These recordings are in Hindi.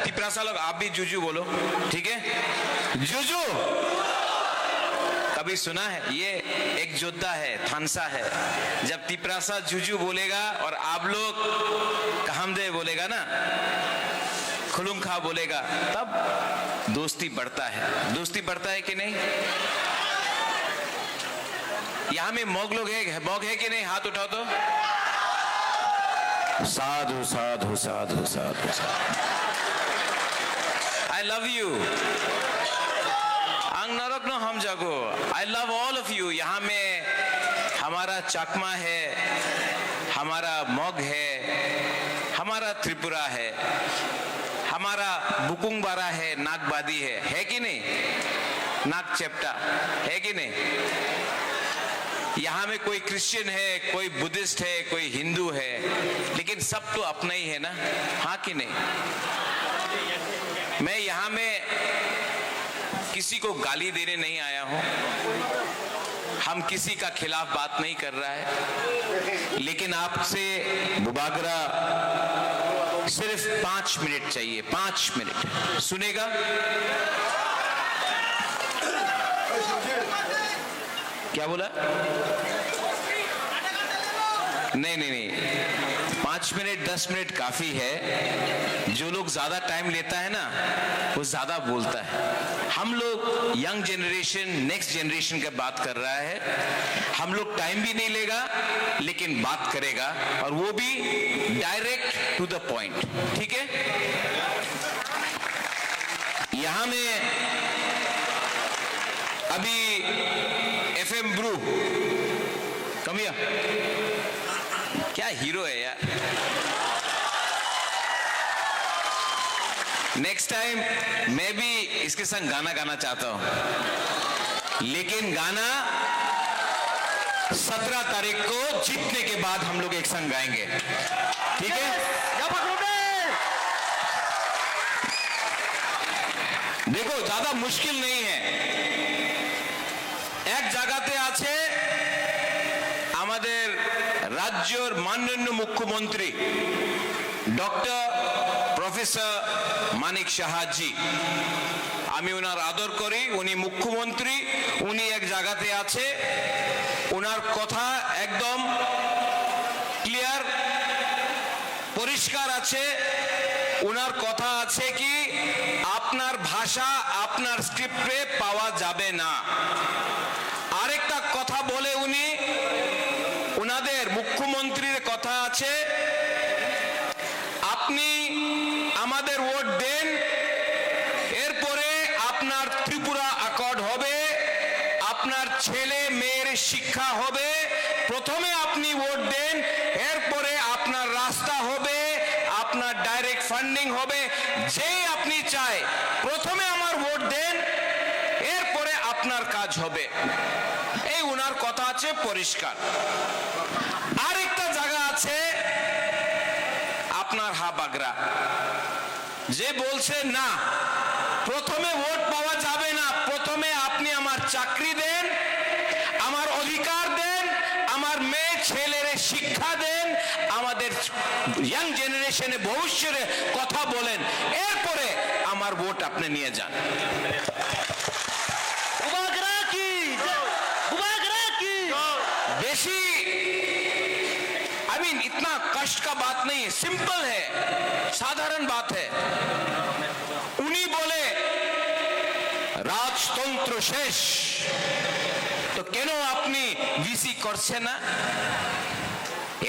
तिपरासा लोग आप भी जुजू बोलो, ठीक है? जुजू कभी सुना है? ये एक योद्धा है, थानसा है। जब तिपरासा जुजू बोलेगा और आप लोग कामदेव बोलेगा ना, खुलुंखा बोलेगा, तब दोस्ती बढ़ता है। दोस्ती बढ़ता है कि नहीं? यहां में मौग लोग है, मौग है कि नहीं? हाथ उठाओ तो। साधु साधु साधु साधु साधु। I love you. आंग नरक नो हम जागो। I love all of you. यहाँ में हमारा चाकमा है, हमारा मौग है, हमारा त्रिपुरा है, हमारा बुकुंगबारा है, नागबादी है कि नहीं? नाग चेप्टा है कि नहीं? यहाँ में कोई क्रिश्चियन है, कोई बुद्धिस्ट है, कोई हिंदू है, लेकिन सब तो अपना ही है ना, हाँ कि नहीं? मैं यहाँ में किसी को गाली देने नहीं आया हूं, हम किसी का खिलाफ बात नहीं कर रहा है, लेकिन आपसे मुबागरा सिर्फ 5 मिनट चाहिए। 5 मिनट सुनेगा? क्या बोला? नहीं नहीं नहीं, 5 मिनट 10 मिनट काफी है। जो लोग ज्यादा टाइम लेता है ना, वो ज्यादा बोलता है। हम लोग यंग जनरेशन, नेक्स्ट जनरेशन का बात कर रहा है। हम लोग टाइम भी नहीं लेगा, लेकिन बात करेगा, और वो भी डायरेक्ट टू द पॉइंट, ठीक है? यहां में अभी FM ब्रू कमिया, क्या हीरो है यार। नेक्स्ट टाइम मैं भी इसके संग गाना गाना चाहता हूं, लेकिन गाना 17 तारीख को जीतने के बाद हम लोग एक संग गाएंगे, ठीक है? देखो ज्यादा मुश्किल नहीं है। एक জায়গাতে আছে আমাদের রাজ্যের মাননীয় মুখ্যমন্ত্রী ডক্টর প্রফেসর মানিক সাহা জি। আমি ওনার আদর করি, উনি মুখ্যমন্ত্রী, উনি এক জায়গাতে আছে, ওনার কথা একদম ক্লিয়ার পরিষ্কার আছে। ওনার কথা আছে কি আপনার ভাষা আপনার স্ক্রিপ্টে পাওয়া যাবে না। আরেকটা কথা বলে উনি, ওনাদের মুখ্যমন্ত্রীর কথা আছে, আপনি আমাদের ভোট দেন, এরপরে আপনার ত্রিপুরা অ্যাকর্ড হবে, আপনার ছেলে মেয়ের শিক্ষা হবে। প্রথমে আপনি ভোট দেন, এরপরে আপনার রাস্তা হবে, আপনার ডাইরেক্ট ফান্ডিং হবে। যেই আপনি চাই প্রথমে আমার ভোট দেন, এরপরে আপনার কাজ হবে। এই ওনার কথা আছে পরিষ্কার। আরেকটা জায়গা আছে আপনার হাবাগরা, যে বলছে না প্রথমে ভোট পাওয়া যাবে না, প্রথমে আপনি আমার চাকরি দেন, আমার অধিকার দেন, আমার মেয়ে ছেলের শিক্ষা দেন, আমাদের ইয়াং জেনারেশনে ভবিষ্যতের কথা বলেন, এরপরে আমার ভোট আপনি নিয়ে যান। बेसी आई मीन इतना कष्ट का बात नहीं है, सिंपल है, साधारण बात है। उन्हीं बोले राजतंत्र शेष, तो केनो अपनी विसी करছে না?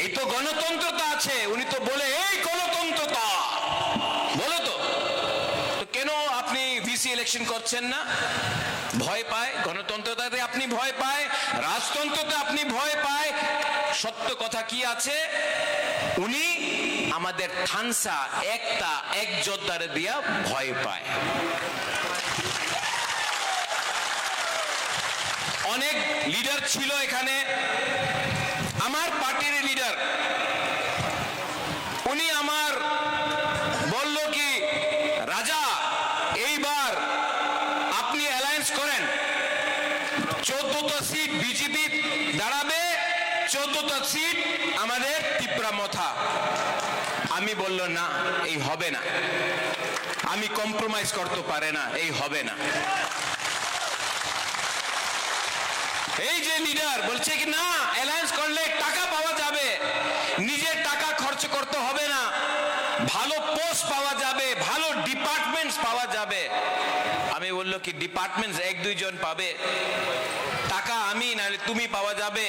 এই তো গণতন্ত্রতা আছে, উনি তো বলে এই গণতন্ত্রতা বলে তো কেন আপনি ভিসি ইলেকশন করছেন না? ভয় পায়, গণতন্ত্রতাতে আপনি ভয় পায়, রাজতন্ত্রতে আপনি ভয় পায়। সত্য কথা কি আছে, উনি আমাদের থানসা একটা এক যোদ্ধারে দিয়া ভয় পায়। অনেক লিডার ছিল এখানে, আমার পার্টির লিডার, উনি আমার বলল কি রাজা এইবার আপনি অ্যালায়েন্স করেন, 14টা সিট বিজেপি দাঁড়াবে, 14টা সিট আমাদের তিপ্রা মথা। আমি বলল না, এই হবে না। আমি কম্প্রোমাইজ করতে পারে না, এই হবে না। এই যে লিডার বলছে কি না অ্যালায়েন্স করলে টাকা পাওয়া যাবে, নিজের টাকা খরচ করতে হবে না, ভালো পোস্ট পাওয়া যাবে, ভালো ডিপার্টমেন্টস পাওয়া যাবে। আমি বললো কি ডিপার্টমেন্টস এক দুইজন পাবে, টাকা আমি নাহলে তুমি পাওয়া যাবে।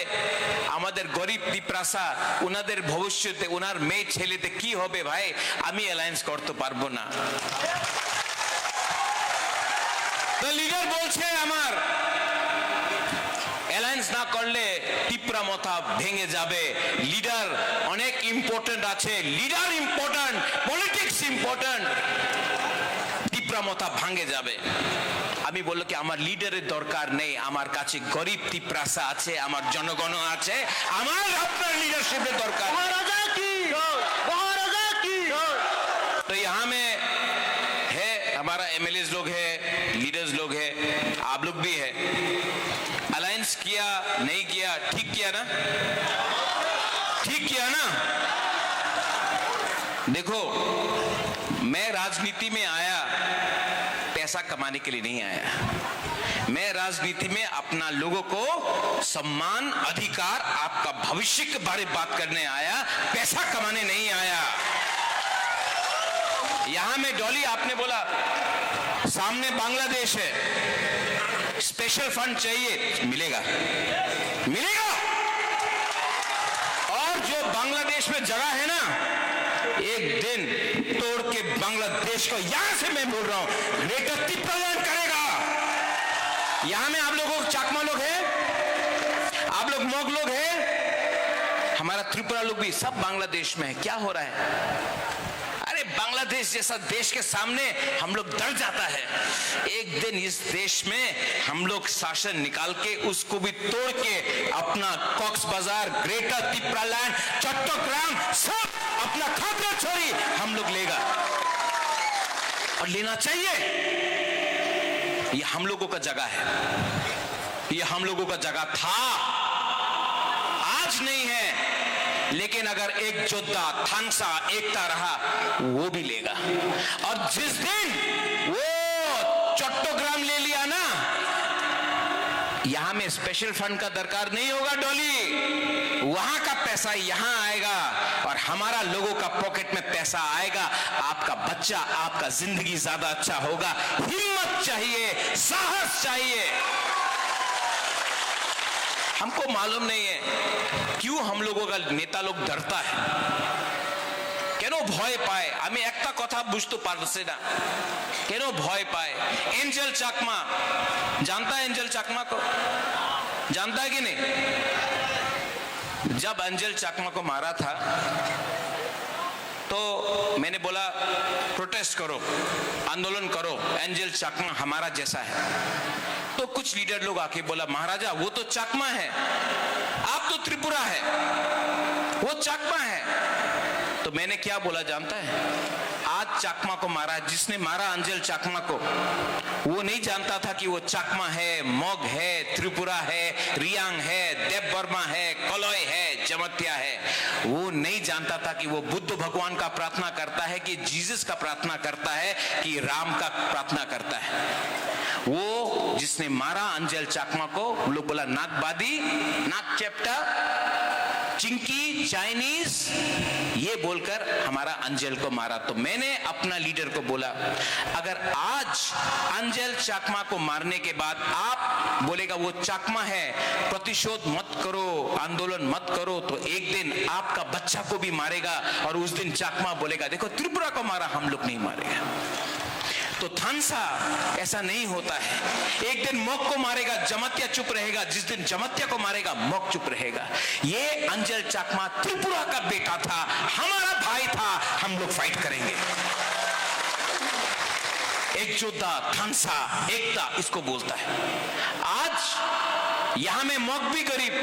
আমাদের গরিব পিপরাসা ওনাদের ভবিষ্যতে ওনার মেয়ে ছেলেতে কি হবে ভাই, আমি অ্যালায়েন্স করতে পারবো না। লিডার বলছে আমার অ্যালায়েন্স না করলে টিপরা মাথা ভেঙে যাবে। লিডার অনেক ইম্পর্টেন্ট আছে, leader important, politics important, Tipra মাথা ভাঙে যাবে। আমি বললো কি আমার লিডারের দরকার নেই, আমার কাছে গরিব টিপরাসা আছে, আমার জনগণ আছে, আমার আপনার লিডারशिপের দরকার। तो यहाँ में है हमारा एमएलए लोग है, लीडर्स लोग है, आप लोग भी है। अलायंस किया नहीं किया, ठीक किया ना, ठीक किया ना। देखो मैं राजनीति में आया पैसा कमाने के लिए नहीं आया, मैं राजनीति में अपना लोगों को सम्मान अधिकार आपका भविष्य के बारे में बात करने आया, पैसा कमाने नहीं आया। यहां में डॉली आपने बोला सामने बांग्लादेश है, स्पेशल फंड चाहिए, मिलेगा मिलेगा। और जो बांग्लादेश में जगह है ना, एक दिन तोड़ के बांग्लादेश को, यहां से मैं बोल रहा हूं, ग्रेटर टिप्रालैंड करेगा। यहां में आप लोगों चाकमा लोग हैं, आप लोग मोग लोग हैं, हमारा त्रिपुरा लोग भी, सब बांग्लादेश में है। क्या हो रहा है? अरे बांग्लादेश जैसा देश के सामने हम लोग डर जाता है। एक दिन इस देश में हम लोग शासन निकाल के उसको भी तोड़ के अपना कॉक्स बाजार, ग्रेटर टिप्रालैंड, चट्टग्राम सब अपना खातिर छोड़ी हम लोग लेगा, और लेना चाहिए। ये हम लोगों का जगह है, ये हम लोगों का जगह था, आज नहीं है। लेकिन अगर एक योद्धा थानसा एकता रहा वो भी लेगा। और जिस दिन वो चट्टग्राम ले लिया ना, यहां में स्पेशल फंड का दरकार नहीं होगा डॉली, वहां का पैसा यहां आएगा और हमारा लोगों का पॉकेट में पैसा आएगा। आपका बच्चा, आपका जिंदगी ज्यादा अच्छा होगा। हिम्मत चाहिए, साहस चाहिए। हमको मालूम नहीं है क्यों हम लोगों का नेता लोग डरता है, কেন ভয় পায়। আমি একটা কথা বুঝতে পারছি না কেন ভয় পায়। एंजल चाकमा जानता है, एंजल चाकमा को जानता है कि नहीं? जब एंजल चाकमा को मारा था तो मैंने बोला प्रोटेस्ट करो, आंदोलन करो, एंजल चाकमा हमारा जैसा है। तो कुछ लीडर लोग आके बोला महाराजा वो तो चाकमा है, आप तो त्रिपुरा है, वो चाकमा है। तो मैंने क्या बोला जानता है? आज चाकमा को मारा, जिसने मारा अंजल चाकमा को, वो नहीं जानता था कि वो चाकमा है, मोग है, त्रिपुरा है, रियांग है, देव वर्मा है, कलॉय है, जमत्या है। वो नहीं जानता था कि वो बुद्ध भगवान का प्रार्थना करता है, कि जीसस का प्रार्थना करता है, कि राम का प्रार्थना करता है। वो जिसने मारा अंजल चाकमा को, लोग बोला नागबादी, नाक चेप्टा, चिंकी, चाइनीज, ये बोलकर हमारा अंजल को मारा। तो मैंने अपना लीडर को बोला अगर आज अंजल चाकमा को मारने के बाद आप बोलेगा वो चाकमा है, प्रतिशोध मत करो, आंदोलन मत करो, तो एक दिन आपका बच्चा को भी मारेगा और उस दिन चाकमा बोलेगा देखो त्रिपुरा को मारा, हम लोग नहीं मारेगा। तो थानसा ऐसा नहीं होता है। एक दिन मोक को मारेगा, जमत्या चुप रहेगा, जिस दिन जमत्या को मारेगा मोक चुप रहेगा। ये अंजल चाकमा त्रिपुरा का बेटा था, हमारा भाई था, हम लोग फाइट करेंगे। एक योद्धा, थानसा, एकता इसको बोलता है। आज यहां में मोक भी गरीब,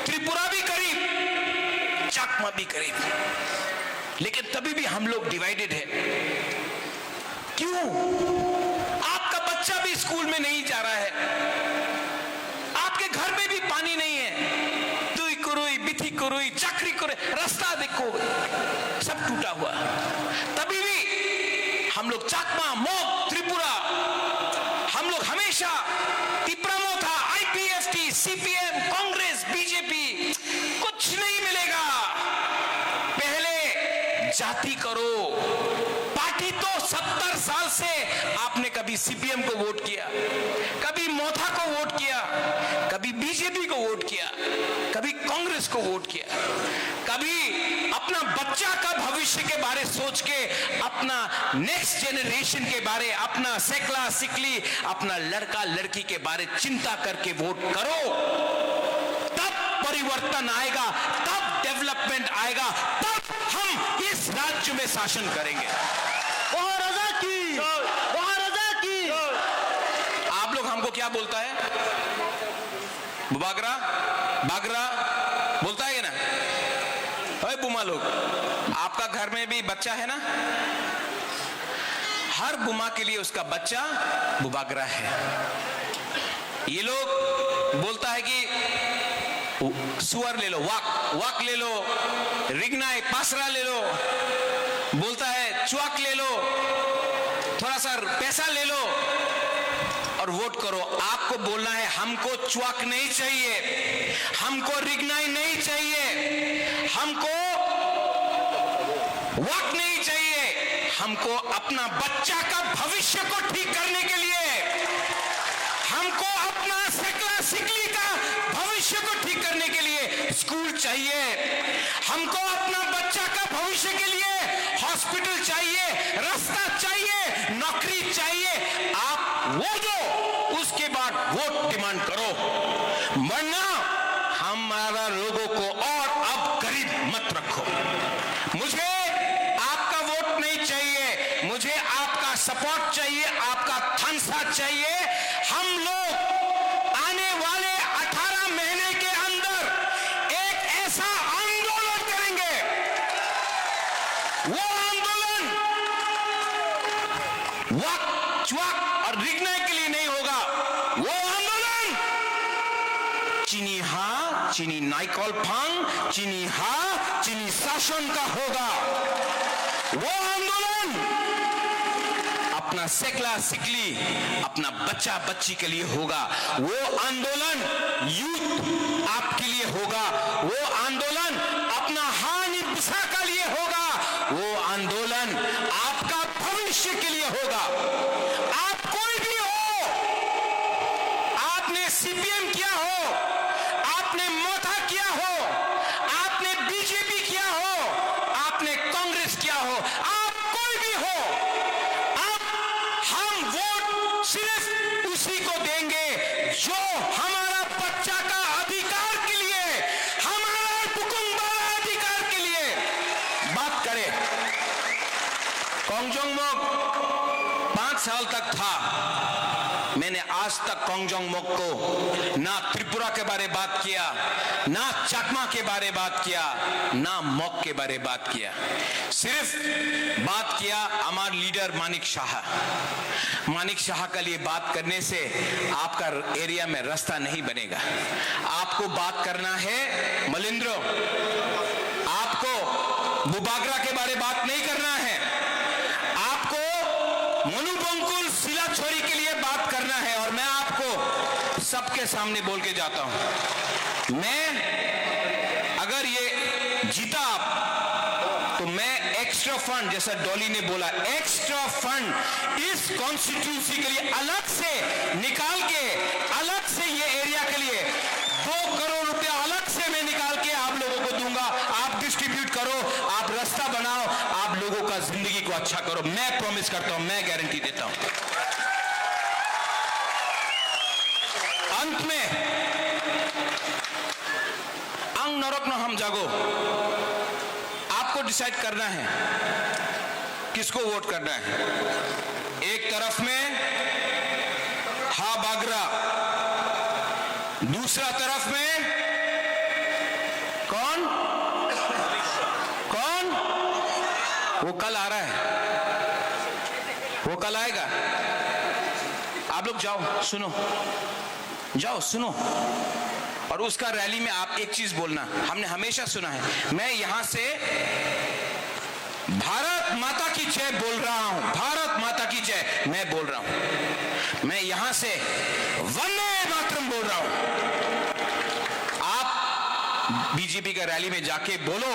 त्रिपुरा भी गरीब, चाकमा भी गरीब, लेकिन तभी भी हम लोग डिवाइडेड है। क्यों? आपका बच्चा भी स्कूल में नहीं जा रहा है, आपके घर में भी पानी नहीं है, दुई कुरुई, बिथी कुरुई, चक्री कुरुई, रास्ता देखो सब टूटा हुआ। तभी भी हम लोग चाकमा, मोक, त्रिपुरा, हम लोग हमेशा तिपरामो था, आईपीएफटी, सीपीएम, कांग्रेस, बीजेपी, कुछ नहीं मिलेगा। पहले जाति करो। पार्टी तो 70 साल से आपने कभी सीपीएम को वोट किया, कभी मोथा को वोट किया, कभी बीजेपी को वोट किया, कभी कांग्रेस को वोट किया, कभी अपना बच्चा का भविष्य के बारे सोच के, अपना नेक्स्ट जनरेशन के बारे, अपना सेकला सिकली, अपना लड़का लड़की के बारे चिंता करके वोट करो। तब परिवर्तन आएगा, तब डेवलपमेंट आएगा, तब हम इस राज्य में शासन करेंगे। महाराजा की, महाराजा की। आप लोग हमको क्या बोलता है? बागरा बागरा बोलता है ना? अरे बुमा लोग, आपका घर में भी बच्चा है ना? हर बुमा के लिए उसका बच्चा बुबागरा है। ये लोग बोलता है कि सुअर ले लो, वाक ले लो, रिगनाई पासरा ले लो, बोलता है चुआक ले लो, थोड़ा सा पैसा ले लो और वोट करो। आपको बोलना है हमको चुआक नहीं चाहिए, हमको रिगनाई नहीं चाहिए, हमको वाक नहीं चाहिए, हमको अपना बच्चा का भविष्य को ठीक करने के लिए, हमको अपना सेकला सिकली का भविष्य को ठीक करने के लिए स्कूल चाहिए, हमको अपना बच्चा का भविष्य के लिए हॉस्पिटल चाहिए, रास्ता चाहिए, नौकरी चाहिए। आप वो दो, उसके बाद वोट डिमांड करो, वरना हमारा लोगों को और अब गरीब मत रखो। मुझे आपका वोट नहीं चाहिए, मुझे आपका सपोर्ट चाहिए, आपका थम्स अप चाहिए। हम लोग आने वाले 18 महीने के अंदर एक ऐसा आंदोलन करेंगे, वो आंदोलन वाक चुआक और रिगनाई के लिए नहीं होगा, वो आंदोलन चीनी हा चीनी नाइकॉल फांग, चीनी हा चीनी शासन का होगा। वो आंदोलन अपना सेकला सिकली, अपना बच्चा बच्ची के लिए होगा। वो आंदोलन यूथ आपके लिए होगा, वो आंदोलन अपना हानि पिसा का लिए होगा, वो आंदोलन आपका भविष्य के लिए होगा। आप कोई भी हो, आपने सीपीएम किया हो, आपने मोथा किया हो, आपने बीजेपी किया हो, आपने कांग्रेस किया हो, आप कोई भी हो, अब हम वोट सिर्फ उसी को देंगे जो हमारा बच्चा का अधिकार के लिए, हमारा हुकुमबारा अधिकार के लिए बात करे। कोंगजोंग मोक 5 साल तक था, मैंने आज तक कोंगजोंग मोक को ना त्रिपुरा के बारे बात किया, ना चाकमा के बारे बात किया, ना मोक के बारे बात किया। सिर्फ बात किया हमारे लीडर मानिक शाह का लिए बात करने से आपका एरिया में रास्ता नहीं बनेगा। आपको बात करना है मलिंद्रो, आपको बुबागरा के बारे बात नहीं करना है, आपको मनुबंकुल सिला छोरी के लिए बात करना है। और मैं आपको सबके सामने बोल के जाता हूं, मैं अगर ये जीता आप, तो मैं एक्स्ट्रा फंड, जैसा डॉली ने बोला, एक्स्ट्रा फंड इस कॉन्स्टिट्यूंसी के लिए अलग से निकाल के, अलग से ये एरिया के लिए 2 करोड़ रुपया अलग से मैं निकाल के आप लोगों को दूंगा। आप डिस्ट्रीब्यूट करो, आप रास्ता बनाओ, आप लोगों का जिंदगी को अच्छा करो। मैं प्रॉमिस करता हूं, मैं गारंटी देता हूं। अंत में अंग नरक न हम जागो, आपको डिसाइड करना है किसको वोट करना है। एक तरफ में हा बागरा, दूसरा तरफ में कौन वो कल आ रहा है, वो कल आएगा। आप लोग जाओ, सुनो, जाओ सुनो, और उसका रैली में आप एक चीज बोलना, हमने हमेशा सुना है, मैं यहां से भारत माता की जय बोल रहा हूं, भारत माता की जय मैं बोल रहा हूं, मैं यहां से वंदे मातरम बोल रहा हूं। आप बीजेपी का रैली में जाके बोलो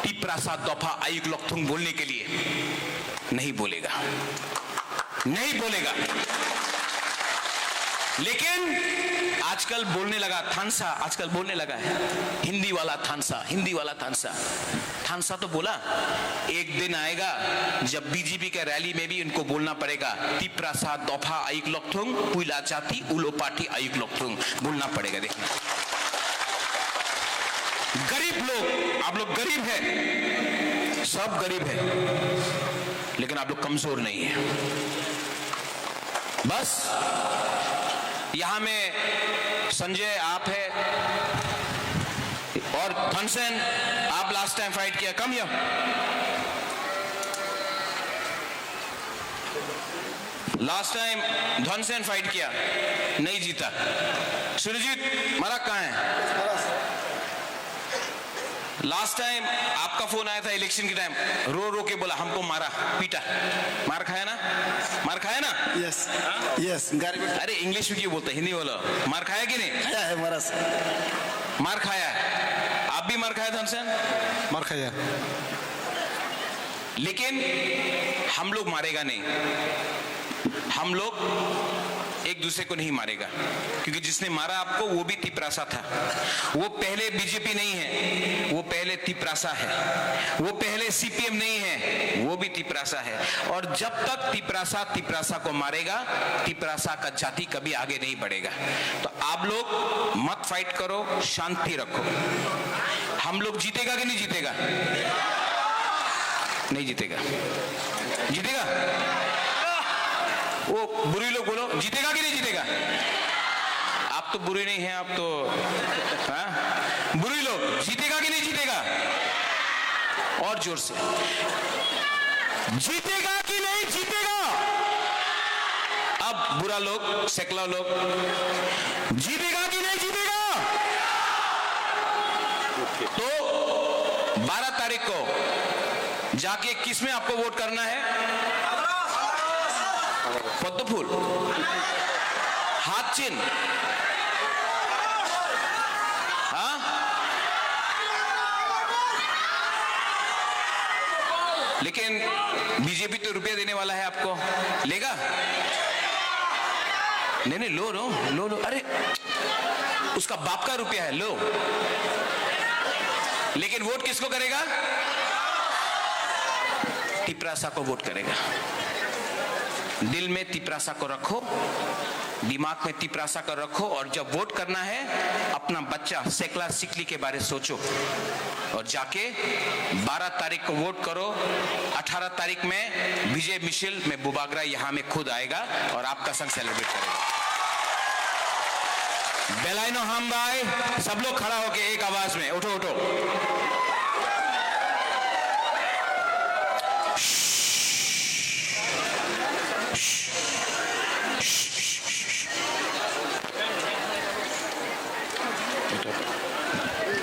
टिप्रासा दफा आयुक लॉकथुंग बोलने के लिए, नहीं बोलेगा, नहीं बोलेगा। लेकिन आजकल बोलने लगा थानसा, आजकल बोलने लगा है हिंदी वाला थानसा, हिंदी वाला थानसा। थानसा तो बोला, एक दिन आएगा जब बीजेपी के रैली में भी उनको बोलना पड़ेगा टिप्रासा दफा आयुक लॉकथुंग पुइला जाति उलो पार्टी आयुक लॉकथुंग बोलना पड़ेगा। देखना गरीब लोग, आप लोग गरीब हैं, सब गरीब है, लेकिन आप लोग कमजोर नहीं है। बस यहां में संजय आप है और थनसेन, आप लास्ट टाइम फाइट किया, कम हियर, लास्ट टाइम धनसेन फाइट किया, नहीं जीता। सुरजीत मराक कहां है? लास्ट टाइम आपका फोन आया था इलेक्शन के टाइम, रो रो के बोला हमको मारा पीटा, मार खाया ना, मार खाया ना? Yes yes. अरे इंग्लिश में क्यों बोलते, हिंदी बोलो। मार खाया कि नहीं? खाया है मारा, मार खाया है। आप भी मार खाया था हमसे? मार खाया। लेकिन हम लोग मारेगा नहीं, हम लोग एक दूसरे को नहीं मारेगा, क्योंकि जिसने मारा आपको वो भी तिपरासा था। वो पहले बीजेपी नहीं है, वो पहले तिपरासा है। वो पहले सीपीएम नहीं है, वो भी तिपरासा है। और जब तक तिपरासा तिपरासा को मारेगा, तिपरासा का जाति कभी आगे नहीं बढ़ेगा। तो आप लोग मत फाइट करो, शांति रखो। हम लोग जीतेगा कि नहीं जीतेगा? नहीं जीतेगा। जीतेगा? वो बुरी लोग बोलो जीतेगा कि नहीं जीतेगा? आप तो बुरी नहीं है, आप तो हाँ? बुरी लोग जीतेगा कि नहीं जीतेगा? और जोर से जीतेगा कि नहीं जीतेगा? अब बुरा लोग, सेकला लोग, जीतेगा कि नहीं जीतेगा? तो 12 तारीख को जाके किसमें आपको वोट करना है? पद्म फूल, हाथ चिन्ह, हाँ? लेकिन बीजेपी तो रुपया देने वाला है आपको, लेगा? नहीं नहीं, लो लो लो लो, अरे उसका बाप का रुपया है, लो। लेकिन वोट किसको करेगा? तिपरासा को वोट करेगा। दिल में तिपरासा को रखो, दिमाग में तिपरासा को रखो, और जब वोट करना है अपना बच्चा सेकला सिकली के बारे सोचो और जाके 12 तारीख को वोट करो। 18 तारीख में विजय मिशिल में बुबागरा यहां में खुद आएगा और आपका संग सेलिब्रेट करेगा। बेलाइनो हम भाई सब लोग खड़ा होके एक आवाज में उठो उठो।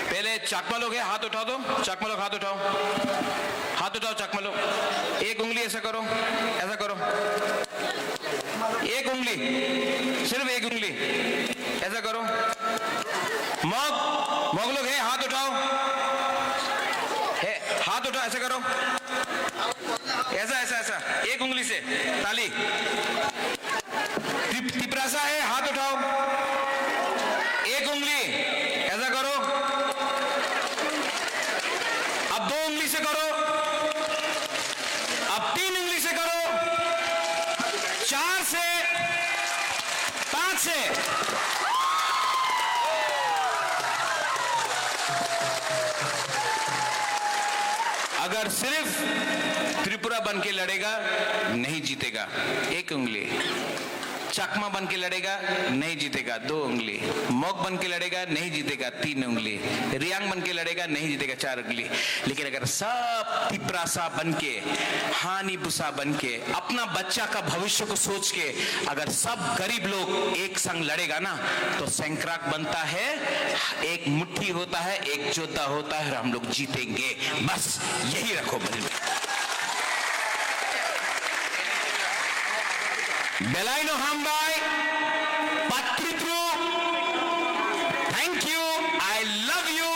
पहले चाकमा लोग है, हाथ उठाओ, दो चाकमा लोग हाथ उठाओ, हाथ उठाओ चाकमा लोग। एक उंगली ऐसा करो, ऐसा करो, एक उंगली, सिर्फ एक उंगली ऐसा करो। मग लोग है, हाथ उठाओ, है हाथ उठाओ, ऐसा करो, ऐसा ऐसा ऐसा, एक उंगली से ताली। तिपरासा है, हाथ उठाओ, एक उंगली ऐसा करो। अब 2 उंगली से करो, अब 3 उंगली से करो, 4 से, 5 से। अगर सिर्फ त्रिपुरा बन के लड़ेगा नहीं जीतेगा, 1 उंगली। चकमा बन के लड़ेगा नहीं जीतेगा, 2 उंगली। मोग बन के लड़ेगा नहीं जीतेगा, 3 उंगली। रियांग बन के लड़ेगा नहीं जीतेगा, 4 उंगली। लेकिन अगर सब तिपरासा बन के, हानि बुसा बन के, अपना बच्चा का भविष्य को सोच के अगर सब गरीब लोग एक संग लड़ेगा ना, तो सैंक्राक बनता है, एक मुट्ठी होता है, एक योद्धा होता है, और हम लोग जीतेंगे। बस यही रखो मन में। Belaino Hambai, Patritru, thank you, I love you,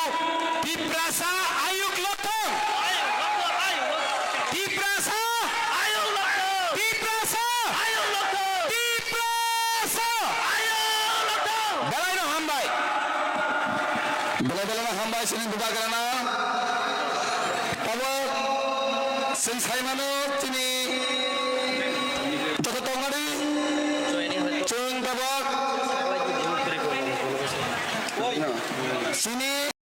Tiprasa Ayuk Lotong, Tiprasa, Tiprasa, Tiprasa, Belaino Hambai, Bela-bela hambai sini buka kerana Pabo Sing Saimano Tini Joko Tongari Chung Babak Sini